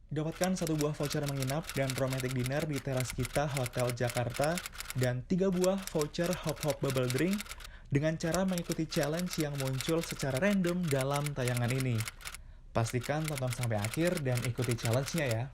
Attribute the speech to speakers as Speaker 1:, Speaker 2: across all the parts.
Speaker 1: Dapatkan satu buah voucher menginap dan romantic dinner di teras kita Hotel Jakarta dan 3 buah voucher Hop Hop Bubble Drink dengan cara mengikuti challenge yang muncul secara random dalam tayangan ini. Pastikan tonton sampai akhir dan ikuti challenge-nya ya.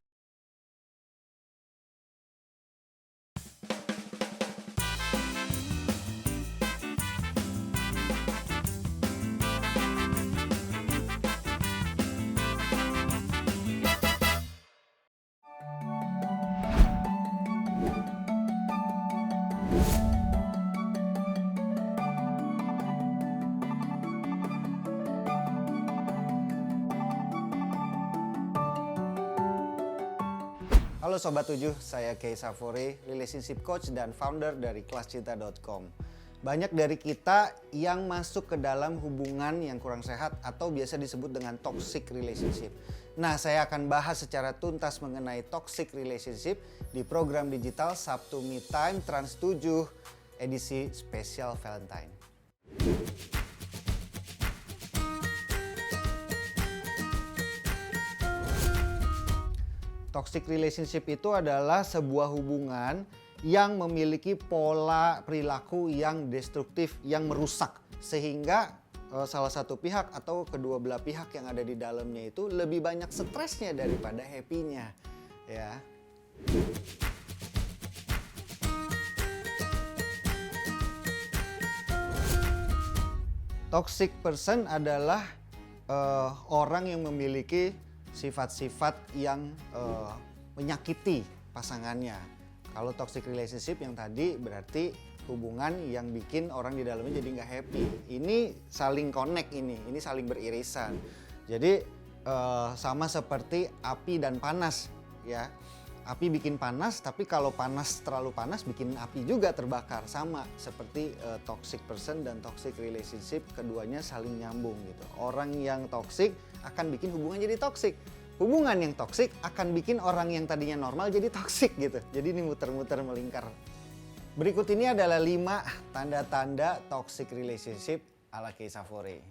Speaker 2: Halo Sobat 7, saya Kay Safore, relationship coach dan founder dari kelascinta.com. Banyak dari kita yang masuk ke dalam hubungan yang kurang sehat atau biasa disebut dengan toxic relationship. Nah, saya akan bahas secara tuntas mengenai toxic relationship di program digital Sabtu Me Time Trans 7 edisi spesial Valentine. Toxic relationship itu adalah sebuah hubungan yang memiliki pola perilaku yang destruktif, yang merusak. Sehingga salah satu pihak atau kedua belah pihak yang ada di dalamnya itu lebih banyak stresnya daripada happy-nya. Ya. Toxic person adalah orang yang memiliki sifat-sifat yang menyakiti pasangannya. Kalau toxic relationship yang tadi berarti hubungan yang bikin orang di dalamnya jadi nggak happy. Ini saling connect ini saling beririsan. Jadi sama seperti api dan panas ya. Api bikin panas, tapi kalau terlalu panas bikin api juga terbakar. Sama seperti toxic person dan toxic relationship, keduanya saling nyambung gitu. Orang yang toxic akan bikin hubungan jadi toxic. Hubungan yang toxic akan bikin orang yang tadinya normal jadi toxic gitu. Jadi ini muter-muter melingkar. Berikut ini adalah 5 tanda-tanda toxic relationship ala Kay Safore.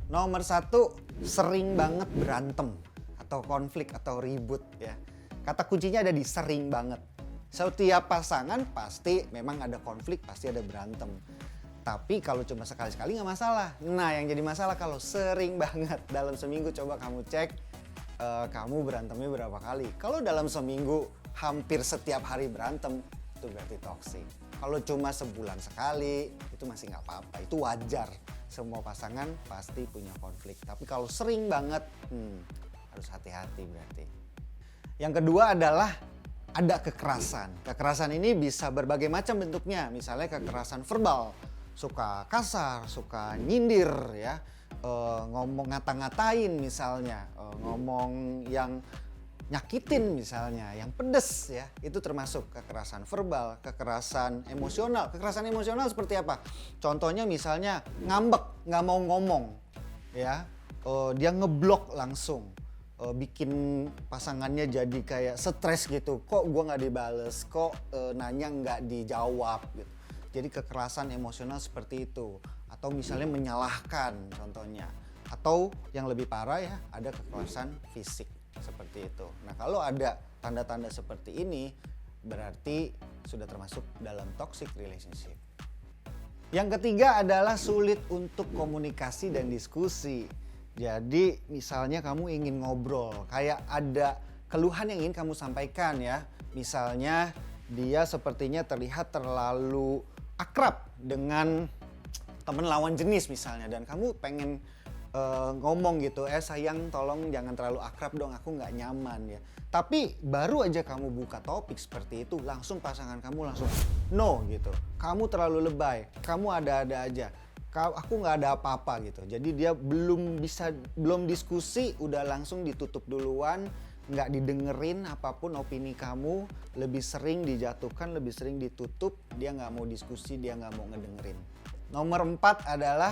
Speaker 2: Nomor 1, sering banget berantem atau konflik atau ribut ya. Kata kuncinya ada di sering banget. Setiap pasangan pasti memang ada konflik, pasti ada berantem. Tapi kalau cuma sekali-sekali nggak masalah. Nah, yang jadi masalah kalau sering banget. Dalam seminggu coba kamu cek kamu berantemnya berapa kali. Kalau dalam seminggu hampir setiap hari berantem, itu berarti toxic. Kalau cuma sebulan sekali, itu masih nggak apa-apa. Itu wajar. Semua pasangan pasti punya konflik. Tapi kalau sering banget, harus hati-hati berarti. Yang kedua adalah ada kekerasan. Kekerasan ini bisa berbagai macam bentuknya. Misalnya kekerasan verbal, suka kasar, suka nyindir ya, ngomong ngata-ngatain misalnya, ngomong yang nyakitin misalnya, yang pedes ya, itu termasuk kekerasan verbal, kekerasan emosional. Kekerasan emosional seperti apa? Contohnya misalnya ngambek, nggak mau ngomong ya, dia ngeblok langsung. Bikin pasangannya jadi kayak stres gitu, kok gue nggak dibales, kok nanya nggak dijawab gitu. Jadi kekerasan emosional seperti itu. Atau misalnya menyalahkan contohnya. Atau yang lebih parah ya, ada kekerasan fisik seperti itu. Nah, kalau ada tanda-tanda seperti ini berarti sudah termasuk dalam toxic relationship. Yang ketiga adalah sulit untuk komunikasi dan diskusi. Jadi misalnya kamu ingin ngobrol, kayak ada keluhan yang ingin kamu sampaikan ya. Misalnya dia sepertinya terlihat terlalu akrab dengan teman lawan jenis misalnya, dan kamu pengen ngomong gitu, sayang tolong jangan terlalu akrab dong, aku nggak nyaman ya. Tapi baru aja kamu buka topik seperti itu, langsung pasangan kamu langsung no gitu. Kamu terlalu lebay, kamu ada-ada aja. Aku nggak ada apa-apa gitu. Jadi dia belum diskusi udah langsung ditutup duluan, nggak didengerin apapun opini kamu, lebih sering dijatuhkan, lebih sering ditutup, dia nggak mau diskusi, dia nggak mau ngedengerin. Nomor 4 adalah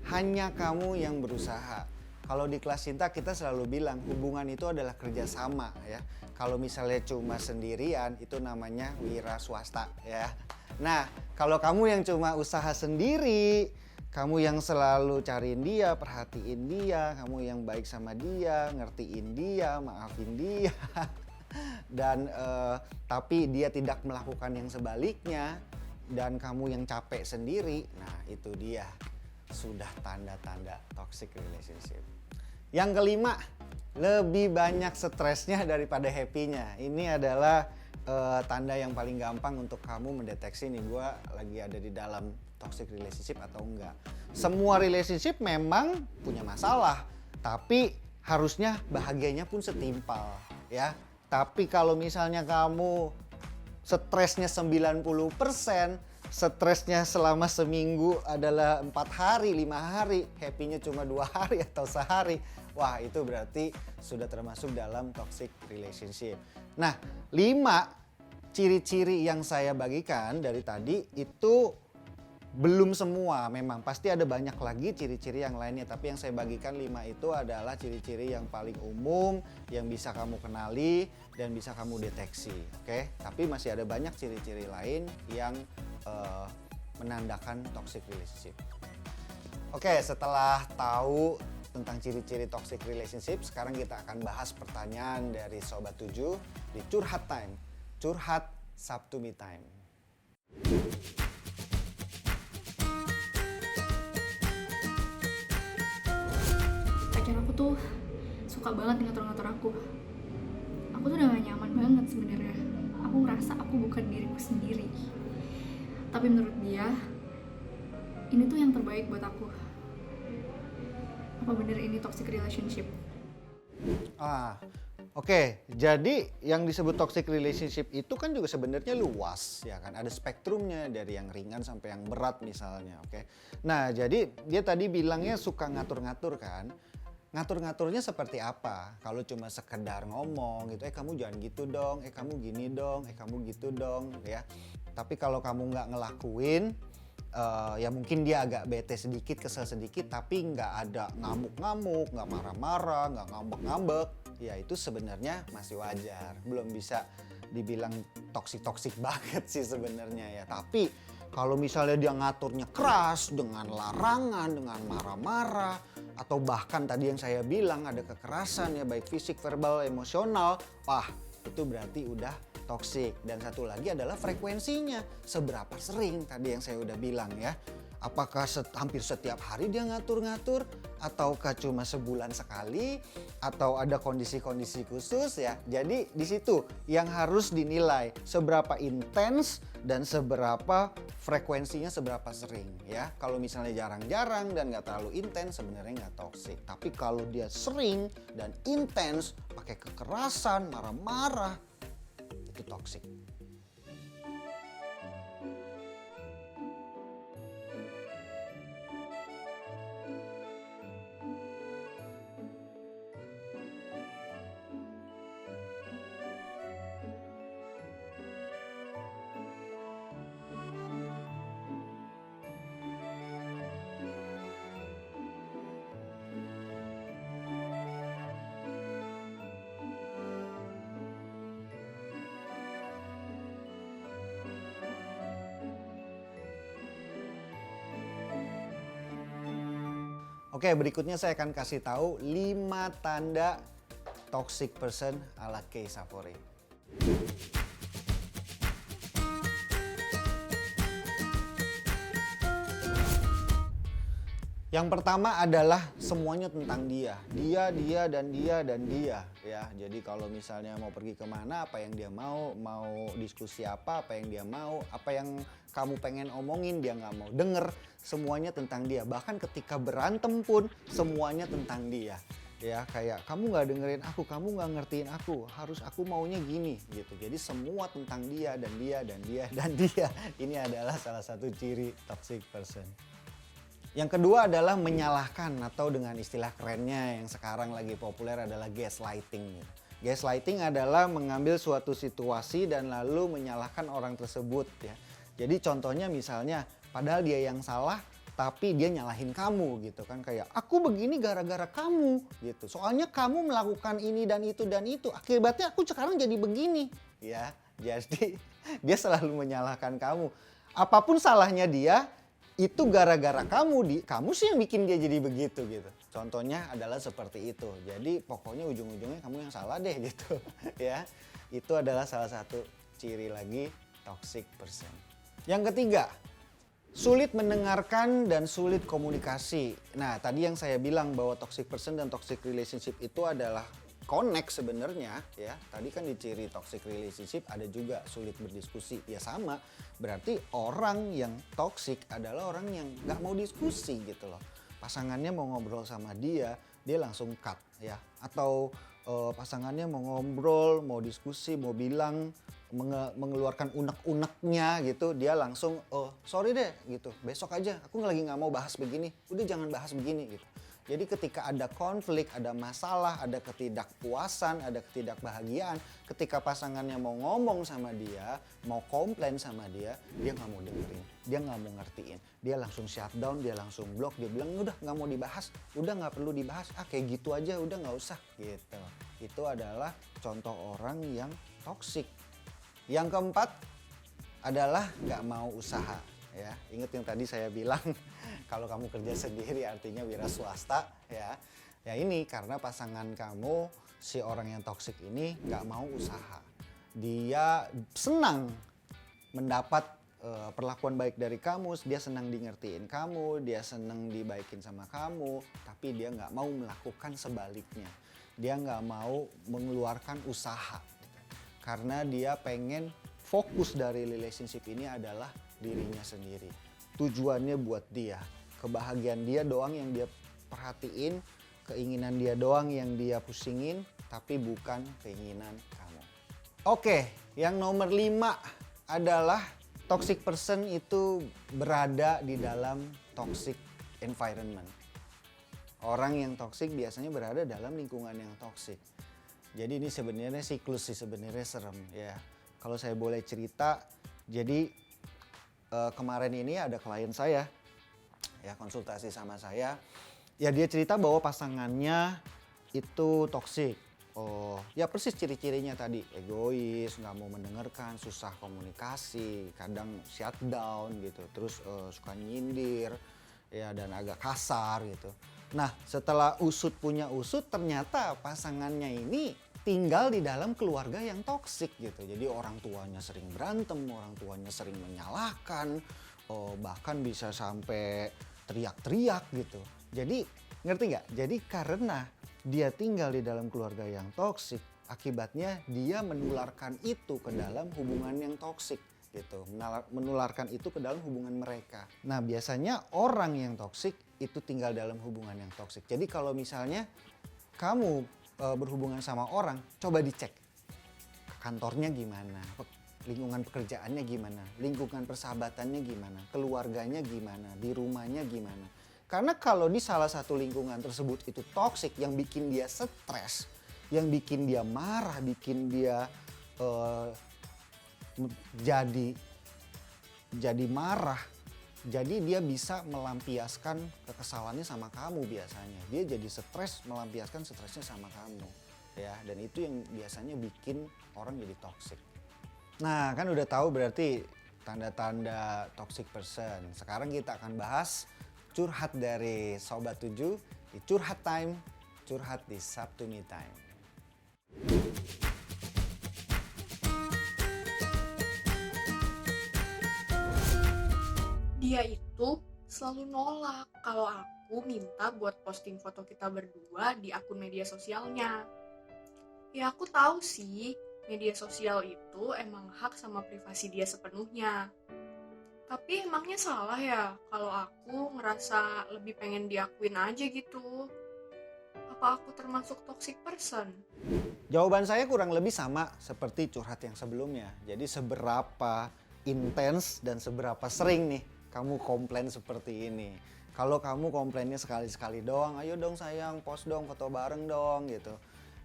Speaker 2: hanya kamu yang berusaha. Kalau di kelas cinta kita selalu bilang hubungan itu adalah kerjasama ya. Kalau misalnya cuma sendirian itu namanya wira swasta ya. Nah, kalau kamu yang cuma usaha sendiri, Kamu yang selalu cariin dia, perhatiin dia, kamu yang baik sama dia, ngertiin dia, maafin dia. Dan tapi dia tidak melakukan yang sebaliknya dan kamu yang capek sendiri. Nah, itu dia sudah tanda-tanda toxic relationship. Yang kelima, lebih banyak stresnya daripada happy-nya. Ini adalah tanda yang paling gampang untuk kamu mendeteksi nih gue lagi ada di dalam toxic relationship atau enggak. Semua relationship memang punya masalah, tapi harusnya bahagianya pun setimpal ya. Tapi kalau misalnya kamu stresnya 90%, stresnya selama seminggu adalah 4 hari, 5 hari, happy-nya cuma 2 hari atau sehari, wah itu berarti sudah termasuk dalam toxic relationship. Nah, 5 ciri-ciri yang saya bagikan dari tadi itu belum semua, memang pasti ada banyak lagi ciri-ciri yang lainnya, tapi yang saya bagikan 5 itu adalah ciri-ciri yang paling umum yang bisa kamu kenali dan bisa kamu deteksi, oke? Tapi masih ada banyak ciri-ciri lain yang menandakan toxic relationship. Oke, setelah tahu tentang ciri-ciri toxic relationship, sekarang kita akan bahas pertanyaan dari Sobat 7 di Curhat Time. Curhat Sabtu Me Time.
Speaker 3: Pacar aku tuh suka banget ngatur-ngatur aku. Aku tuh udah gak nyaman banget sebenarnya. Aku ngerasa aku bukan diriku sendiri. Tapi menurut dia, ini tuh yang terbaik buat aku. Apa bener ini toxic relationship?
Speaker 2: Oke, jadi yang disebut toxic relationship itu kan juga sebenarnya luas ya kan, ada spektrumnya dari yang ringan sampai yang berat misalnya, oke. Nah, jadi dia tadi bilangnya suka ngatur-ngatur kan. Ngatur-ngaturnya seperti apa? Kalau cuma sekedar ngomong gitu, kamu jangan gitu dong, kamu gini dong, kamu gitu dong ya. Tapi kalau kamu nggak ngelakuin, ya mungkin dia agak bete sedikit, kesel sedikit, tapi nggak ada ngamuk-ngamuk, nggak marah-marah, nggak ngambek-ngambek, ya itu sebenarnya masih wajar. Belum bisa dibilang toksik-toksik banget sih sebenarnya ya. Tapi kalau misalnya dia ngaturnya keras, dengan larangan, dengan marah-marah, atau bahkan tadi yang saya bilang ada kekerasan ya, baik fisik, verbal, emosional, wah itu berarti udah toksik. Dan satu lagi adalah frekuensinya, seberapa sering tadi yang saya udah bilang ya. Apakah hampir setiap hari dia ngatur-ngatur, ataukah cuma sebulan sekali, atau ada kondisi-kondisi khusus ya. Jadi di situ yang harus dinilai seberapa intens dan seberapa frekuensinya, seberapa sering ya. Kalau misalnya jarang-jarang dan nggak terlalu intens, sebenarnya nggak toksik. Tapi kalau dia sering dan intens, pakai kekerasan, marah-marah, itu toksik. Oke, berikutnya saya akan kasih tahu 5 tanda toxic person ala Kay Safori. Yang pertama adalah semuanya tentang dia. Dia, dan dia, dan dia. Ya, jadi kalau misalnya mau pergi kemana, apa yang dia mau diskusi apa yang dia mau, apa yang kamu pengen omongin dia nggak mau denger, semuanya tentang dia. Bahkan ketika berantem pun semuanya tentang dia. Ya, kayak kamu nggak dengerin aku, kamu nggak ngertiin aku, harus aku maunya gini gitu. Jadi semua tentang dia, dan dia, dan dia, dan dia. Ini adalah salah satu ciri toxic person. Yang kedua adalah menyalahkan, atau dengan istilah kerennya yang sekarang lagi populer adalah gaslighting. Gaslighting adalah mengambil suatu situasi dan lalu menyalahkan orang tersebut ya. Jadi contohnya misalnya padahal dia yang salah tapi dia nyalahin kamu gitu kan, kayak aku begini gara-gara kamu gitu. Soalnya kamu melakukan ini dan itu akibatnya aku sekarang jadi begini ya. Jadi dia selalu menyalahkan kamu. Apapun salahnya dia, itu gara-gara kamu sih yang bikin dia jadi begitu gitu. Contohnya adalah seperti itu. Jadi pokoknya ujung-ujungnya kamu yang salah deh gitu ya. Itu adalah salah satu ciri lagi toxic person. Yang ketiga, sulit mendengarkan dan sulit komunikasi. Nah, tadi yang saya bilang bahwa toxic person dan toxic relationship itu adalah connect sebenarnya ya. Tadi kan di ciri toxic relationship ada juga sulit berdiskusi. Ya sama, berarti orang yang toxic adalah orang yang nggak mau diskusi gitu loh. Pasangannya mau ngobrol sama dia langsung cut ya. Atau pasangannya mau ngobrol, mau diskusi, mau bilang, mengeluarkan unek-uneknya gitu, dia langsung sorry deh gitu, besok aja, aku lagi nggak mau bahas begini, udah jangan bahas begini gitu. Jadi ketika ada konflik, ada masalah, ada ketidakpuasan, ada ketidakbahagiaan, ketika pasangannya mau ngomong sama dia, mau komplain sama dia nggak mau dengerin, dia nggak mau ngertiin, dia langsung shutdown, dia langsung block, dia bilang udah nggak mau dibahas, udah nggak perlu dibahas, kayak gitu aja, udah nggak usah gitu. Itu adalah contoh orang yang toksik. Yang keempat adalah nggak mau usaha. Ya, ingat yang tadi saya bilang kalau kamu kerja sendiri artinya wira swasta ya. Ya ini karena pasangan kamu si orang yang toksik ini nggak mau usaha. Dia senang mendapat perlakuan baik dari kamu, dia senang di ngertiin kamu, dia senang dibaikin sama kamu, tapi dia nggak mau melakukan sebaliknya. Dia nggak mau mengeluarkan usaha karena dia pengen fokus dari relationship ini adalah dirinya sendiri. Tujuannya buat dia, kebahagiaan dia doang yang dia perhatiin, keinginan dia doang yang dia pusingin, tapi bukan keinginan kamu. Oke, yang nomor 5 adalah toxic person itu berada di dalam toxic environment. Orang yang toxic biasanya berada dalam lingkungan yang toxic. Jadi ini sebenarnya siklus sih, sebenarnya serem ya. Kalau saya boleh cerita, jadi kemarin ini ada klien saya ya konsultasi sama saya. Ya dia cerita bahwa pasangannya itu toksik. Oh ya persis ciri-cirinya tadi, egois, nggak mau mendengarkan, susah komunikasi, kadang shutdown gitu, terus suka nyindir ya dan agak kasar gitu. Nah setelah punya usut ternyata pasangannya ini tinggal di dalam keluarga yang toksik gitu. Jadi orang tuanya sering berantem, orang tuanya sering menyalahkan, bahkan bisa sampai teriak-teriak gitu. Jadi ngerti nggak? Jadi karena dia tinggal di dalam keluarga yang toksik, akibatnya dia menularkan itu ke dalam hubungan yang toksik gitu. Menularkan itu ke dalam hubungan mereka. Nah biasanya orang yang toksik itu tinggal dalam hubungan yang toksik. Jadi kalau misalnya kamu berhubungan sama orang, coba dicek kantornya gimana, lingkungan pekerjaannya gimana, lingkungan persahabatannya gimana, keluarganya gimana, di rumahnya gimana. Karena kalau di salah satu lingkungan tersebut itu toksik yang bikin dia stres, yang bikin dia marah, bikin dia jadi marah, jadi dia bisa melampiaskan kekesalannya sama kamu biasanya. Dia jadi stres, melampiaskan stresnya sama kamu. Ya, dan itu yang biasanya bikin orang jadi toxic. Nah, kan udah tahu berarti tanda-tanda toxic person. Sekarang kita akan bahas curhat dari Sobat 7 di Curhat Time, curhat di Sabtu Me Time.
Speaker 4: Dia itu selalu nolak kalau aku minta buat posting foto kita berdua di akun media sosialnya. Ya aku tahu sih, media sosial itu emang hak sama privasi dia sepenuhnya. Tapi emangnya salah ya kalau aku ngerasa lebih pengen diakuin aja gitu? Apa aku termasuk toxic person?
Speaker 2: Jawaban saya kurang lebih sama seperti curhat yang sebelumnya. Jadi seberapa intens dan seberapa sering nih kamu komplain seperti ini. Kalau kamu komplainnya sekali-sekali doang, ayo dong sayang, post dong, foto bareng dong gitu.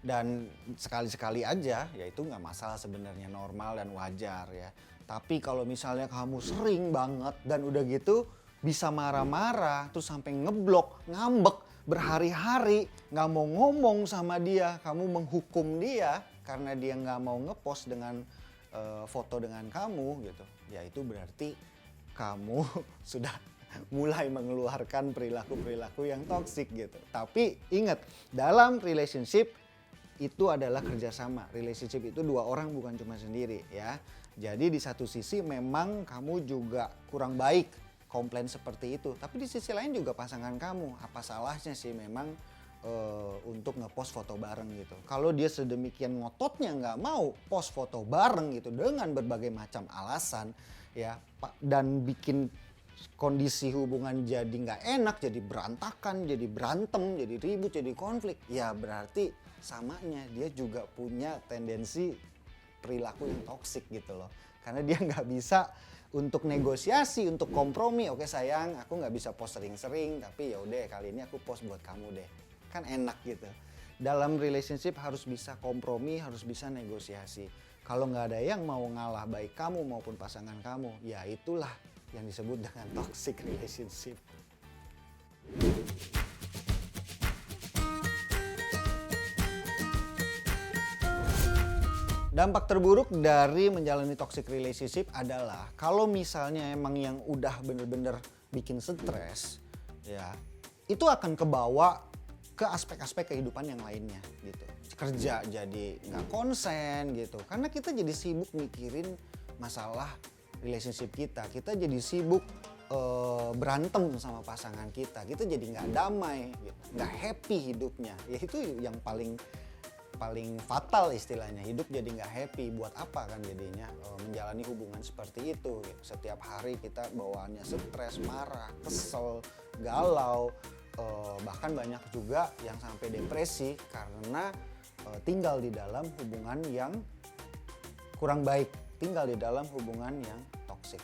Speaker 2: Dan sekali-sekali aja, ya itu nggak masalah sebenarnya, normal dan wajar ya. Tapi kalau misalnya kamu sering banget dan udah gitu bisa marah-marah, terus sampai ngeblok, ngambek, berhari-hari, nggak mau ngomong sama dia, kamu menghukum dia karena dia nggak mau ngepost dengan foto dengan kamu gitu. Ya itu berarti kamu sudah mulai mengeluarkan perilaku-perilaku yang toksik gitu. Tapi ingat, dalam relationship itu adalah kerjasama. Relationship itu dua orang, bukan cuma sendiri ya. Jadi di satu sisi memang kamu juga kurang baik komplain seperti itu. Tapi di sisi lain juga pasangan kamu, apa salahnya sih memang untuk ngepost foto bareng gitu. Kalau dia sedemikian ngototnya nggak mau post foto bareng gitu dengan berbagai macam alasan ya, dan bikin kondisi hubungan jadi nggak enak, jadi berantakan, jadi berantem, jadi ribut, jadi konflik, ya berarti samanya dia juga punya tendensi perilaku yang toksik gitu loh. Karena dia nggak bisa untuk negosiasi, untuk kompromi. Oke sayang, aku nggak bisa post sering-sering, tapi ya udah kali ini aku post buat kamu deh. Kan enak gitu. Dalam relationship harus bisa kompromi, harus bisa negosiasi. Kalau nggak ada yang mau ngalah, baik kamu maupun pasangan kamu, ya itulah yang disebut dengan toxic relationship. Dampak terburuk dari menjalani toxic relationship adalah kalau misalnya emang yang udah bener-bener bikin stres, ya itu akan kebawa ke aspek-aspek kehidupan yang lainnya gitu. Kerja jadi nggak konsen gitu, karena kita jadi sibuk mikirin masalah relationship kita. Kita jadi sibuk berantem sama pasangan kita jadi nggak damai, gitu. Nggak happy hidupnya. Ya itu yang paling fatal istilahnya. Hidup jadi nggak happy. Buat apa kan jadinya menjalani hubungan seperti itu gitu. Setiap hari kita bawaannya stres, marah, kesel, galau. Bahkan banyak juga yang sampai depresi karena tinggal di dalam hubungan yang kurang baik, tinggal di dalam hubungan yang toksik.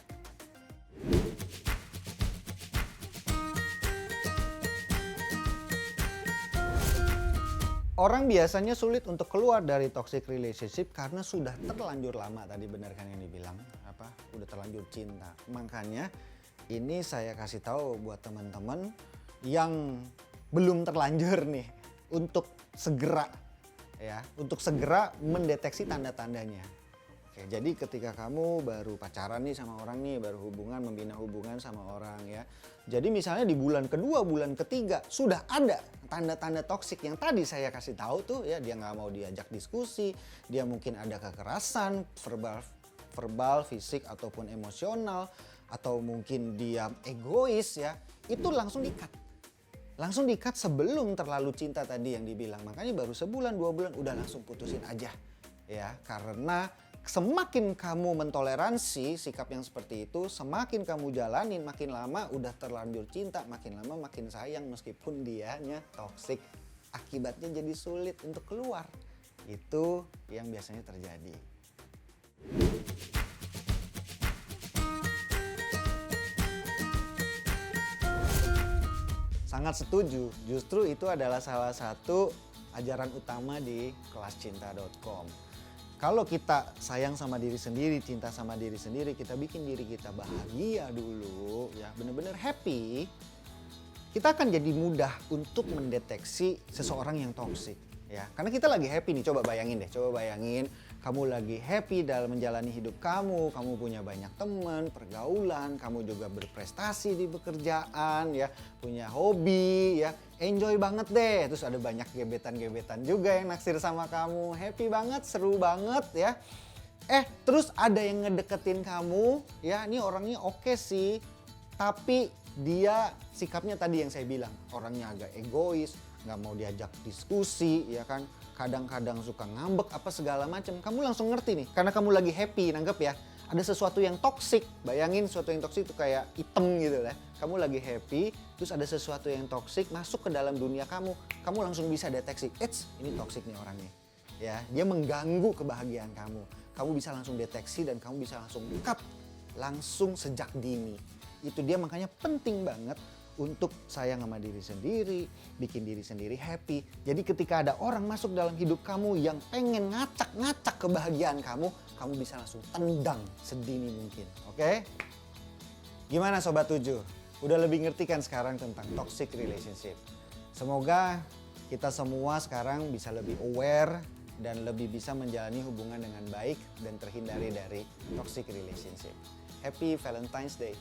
Speaker 2: Orang biasanya sulit untuk keluar dari toxic relationship karena sudah terlanjur lama, tadi benar kan yang dibilang, udah terlanjur cinta. Makanya ini saya kasih tahu buat teman-teman yang belum terlanjur nih untuk segera mendeteksi tanda-tandanya. Oke, jadi ketika kamu baru pacaran nih sama orang nih, baru membina hubungan sama orang ya. Jadi misalnya di bulan kedua, bulan ketiga sudah ada tanda-tanda toksik yang tadi saya kasih tahu tuh ya, dia nggak mau diajak diskusi, dia mungkin ada kekerasan verbal, fisik ataupun emosional, atau mungkin dia egois ya, itu langsung di-cut sebelum terlalu cinta tadi yang dibilang. Makanya baru sebulan 2 bulan udah langsung putusin aja ya, karena semakin kamu mentoleransi sikap yang seperti itu, semakin kamu jalanin, makin lama udah terlanjur cinta, makin lama makin sayang meskipun dianya toksik. Akibatnya jadi sulit untuk keluar. Itu yang biasanya terjadi. Sangat setuju, justru itu adalah salah satu ajaran utama di kelascinta.com. Kalau kita sayang sama diri sendiri, cinta sama diri sendiri, kita bikin diri kita bahagia dulu, ya benar-benar happy, kita akan jadi mudah untuk mendeteksi seseorang yang toksik. Ya, karena kita lagi happy nih, coba bayangin kamu lagi happy dalam menjalani hidup kamu punya banyak teman, pergaulan, kamu juga berprestasi di pekerjaan ya, punya hobi ya, enjoy banget deh, terus ada banyak gebetan-gebetan juga yang naksir sama kamu, happy banget, seru banget ya. Terus ada yang ngedeketin kamu ya, ini orangnya oke sih, tapi dia sikapnya tadi yang saya bilang, orangnya agak egois, nggak mau diajak diskusi ya kan, kadang-kadang suka ngambek apa segala macam. Kamu langsung ngerti nih, karena kamu lagi happy, nanggep ya, ada sesuatu yang toksik. Bayangin sesuatu yang toksik itu kayak item gitu lah. Kamu lagi happy, terus ada sesuatu yang toksik masuk ke dalam dunia kamu langsung bisa deteksi, ini toksik nih orangnya ya, dia mengganggu kebahagiaan kamu. Kamu bisa langsung deteksi dan kamu bisa langsung cut langsung sejak dini. Itu dia, makanya penting banget untuk sayang sama diri sendiri, bikin diri sendiri happy. Jadi ketika ada orang masuk dalam hidup kamu yang pengen ngacak-ngacak kebahagiaan kamu bisa langsung tendang sedini mungkin. Oke? Gimana Sobat 7? Udah lebih ngerti kan sekarang tentang toxic relationship? Semoga kita semua sekarang bisa lebih aware dan lebih bisa menjalani hubungan dengan baik dan terhindari dari toxic relationship. Happy Valentine's Day!